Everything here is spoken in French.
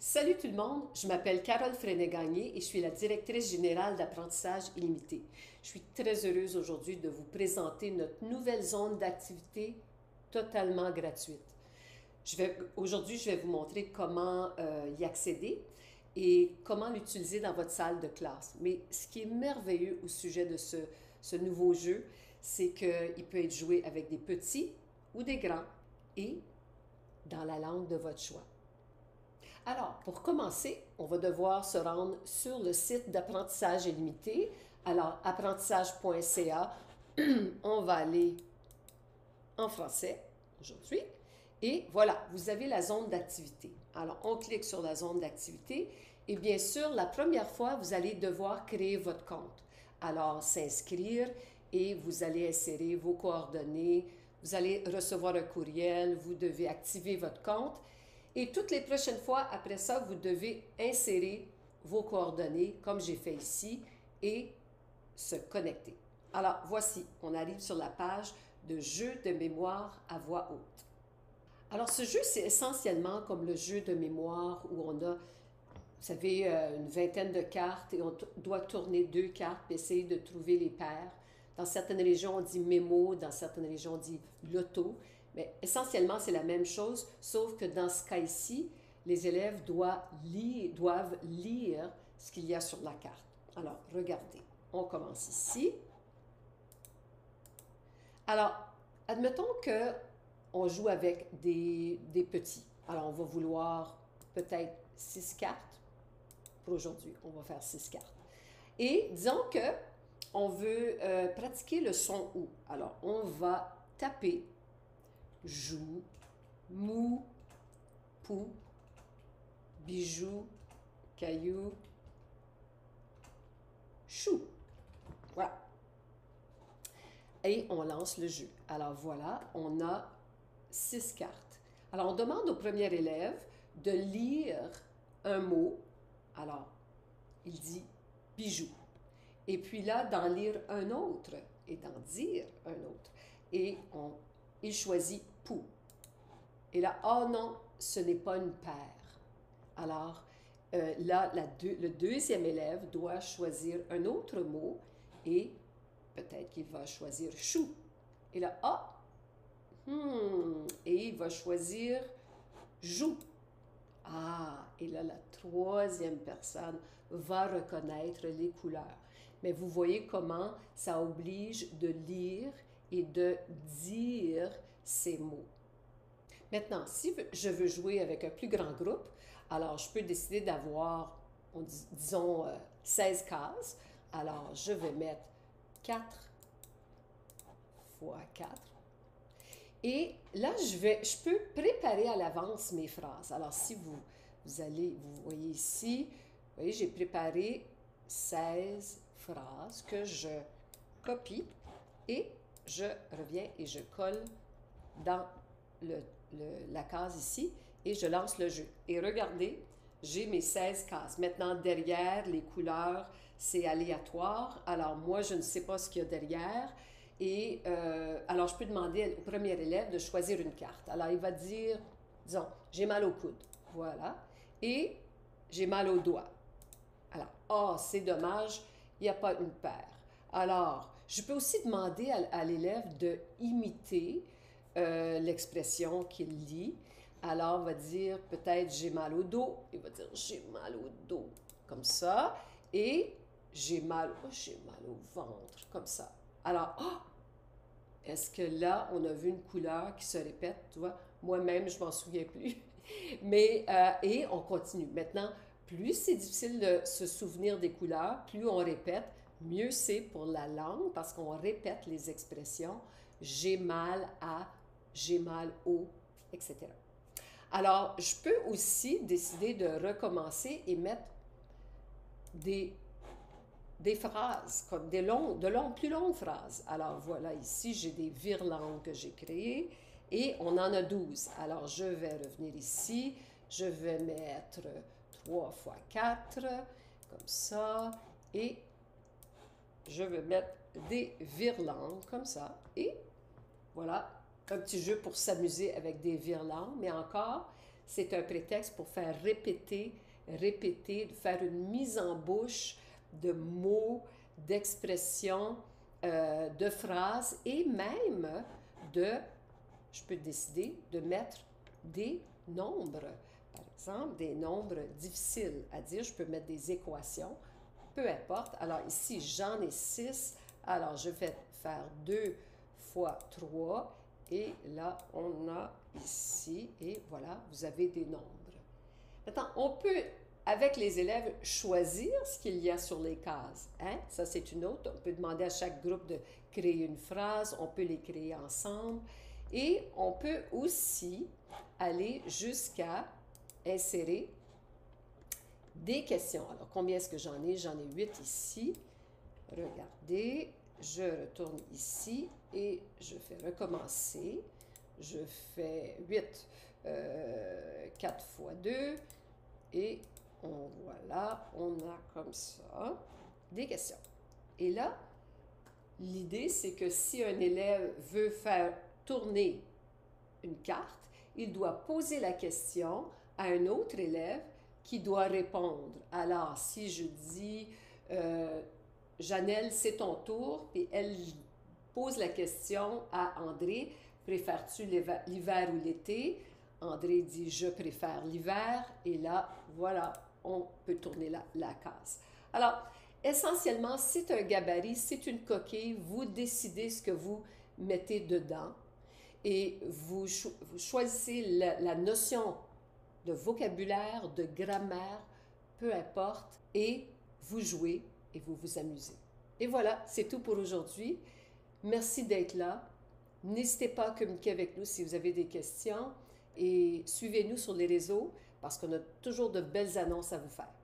Salut tout le monde, je m'appelle Carole Freinet-Gagné et je suis la directrice générale d'apprentissage illimité. Je suis très heureuse aujourd'hui de vous présenter notre nouvelle zone d'activité totalement gratuite. Aujourd'hui, je vais vous montrer comment y accéder et comment l'utiliser dans votre salle de classe. Mais ce qui est merveilleux au sujet de ce nouveau jeu, c'est qu'il peut être joué avec des petits ou des grands et dans la langue de votre choix. Alors, pour commencer, on va devoir se rendre sur le site d'apprentissage illimité. Alors, apprentissage.ca, on va aller en français aujourd'hui. Et voilà, vous avez la zone d'activité. Alors, on clique sur la zone d'activité et bien sûr, la première fois, vous allez devoir créer votre compte. Alors, s'inscrire et vous allez insérer vos coordonnées. Vous allez recevoir un courriel, vous devez activer votre compte. Et toutes les prochaines fois, après ça, vous devez insérer vos coordonnées, comme j'ai fait ici, et se connecter. Alors, voici, on arrive sur la page de jeu de mémoire à voix haute. Alors, ce jeu, c'est essentiellement comme le jeu de mémoire où on a, vous savez, une vingtaine de cartes et on doit tourner deux cartes et essayer de trouver les paires. Dans certaines régions, on dit mémo, dans certaines régions, on dit loto. Mais essentiellement, c'est la même chose, sauf que dans ce cas-ci, les élèves doivent lire ce qu'il y a sur la carte. Alors, regardez, on commence ici. Alors, admettons qu'on joue avec des petits. Alors, on va vouloir peut-être 6 cartes. Pour aujourd'hui, on va faire 6 cartes. Et disons que on veut pratiquer le son OU. Alors, on va taper joue, mou, pou, bijou, caillou, chou. Voilà. Et on lance le jeu. Alors voilà, on a 6 cartes. Alors on demande au premier élève de lire un mot. Alors, il dit bijou. Et puis là, d'en lire un autre et d'en dire un autre. Et il choisit pou. Et là, oh non, ce n'est pas une paire. Alors, là, le deuxième élève doit choisir un autre mot et peut-être qu'il va choisir chou. Et là, ah, et il va choisir joue. Ah, et là, la troisième personne va reconnaître les couleurs. Mais vous voyez comment ça oblige de lire et de dire ces mots. Maintenant, si je veux jouer avec un plus grand groupe, alors je peux décider d'avoir, disons, 16 cases. Alors, je vais mettre 4 fois 4. Et là, je peux préparer à l'avance mes phrases. Alors, si vous voyez ici, vous voyez, j'ai préparé 16 phrases que je copie et je reviens et je colle dans la case ici et je lance le jeu. Et regardez, j'ai mes 16 cases. Maintenant, derrière, les couleurs, c'est aléatoire. Alors, moi, je ne sais pas ce qu'il y a derrière. Et alors, je peux demander au premier élève de choisir une carte. Alors, il va dire, disons, j'ai mal au coude. Voilà. Et j'ai mal au doigt. Alors, oh, c'est dommage, il n'y a pas une paire. Alors, je peux aussi demander à l'élève de imiter l'expression qu'il lit. Alors, on va dire peut-être j'ai mal au dos. Il va dire j'ai mal au dos, comme ça. Et j'ai mal au ventre, comme ça. Alors, oh, est-ce que là, on a vu une couleur qui se répète, tu vois? Moi-même, je m'en souviens plus. Mais, et on continue. Maintenant, plus c'est difficile de se souvenir des couleurs, plus on répète, mieux c'est pour la langue parce qu'on répète les expressions. J'ai mal à, j'ai mal au, etc. Alors, je peux aussi décider de recommencer et mettre des phrases, comme plus longues phrases. Alors, voilà, ici, j'ai des virlangues que j'ai créées et on en a 12. Alors, je vais revenir ici, je vais mettre 3 fois 4, comme ça, et je vais mettre des virlangues, comme ça, et voilà, un petit jeu pour s'amuser avec des virlangues, mais encore, c'est un prétexte pour faire répéter, répéter, de faire une mise en bouche de mots, d'expressions, de phrases et même je peux décider de mettre des nombres. Par exemple, des nombres difficiles à dire, je peux mettre des équations, peu importe. Alors ici, j'en ai 6, alors je vais faire 2 fois 3, et là, on a ici, et voilà, vous avez des nombres. Maintenant, on peut, avec les élèves, choisir ce qu'il y a sur les cases. Hein? Ça, c'est une autre. On peut demander à chaque groupe de créer une phrase, on peut les créer ensemble, et on peut aussi aller jusqu'à insérer des questions. Alors, combien est-ce que j'en ai? J'en ai 8 ici. Regardez, je retourne ici et je fais recommencer. Je fais 8, 4 fois 2 et voilà, on a comme ça des questions. Et là, l'idée, c'est que si un élève veut faire tourner une carte, il doit poser la question à un autre élève qui doit répondre. Alors, si je dis, Janelle, c'est ton tour, et elle pose la question à André, préfères-tu l'hiver ou l'été? André dit, je préfère l'hiver, et là, voilà, on peut tourner la case. Alors, essentiellement, c'est un gabarit, c'est une coquille, vous décidez ce que vous mettez dedans, et vous choisissez la notion de vocabulaire, de grammaire, peu importe, et vous jouez et vous vous amusez. Et voilà, c'est tout pour aujourd'hui. Merci d'être là. N'hésitez pas à communiquer avec nous si vous avez des questions et suivez-nous sur les réseaux parce qu'on a toujours de belles annonces à vous faire.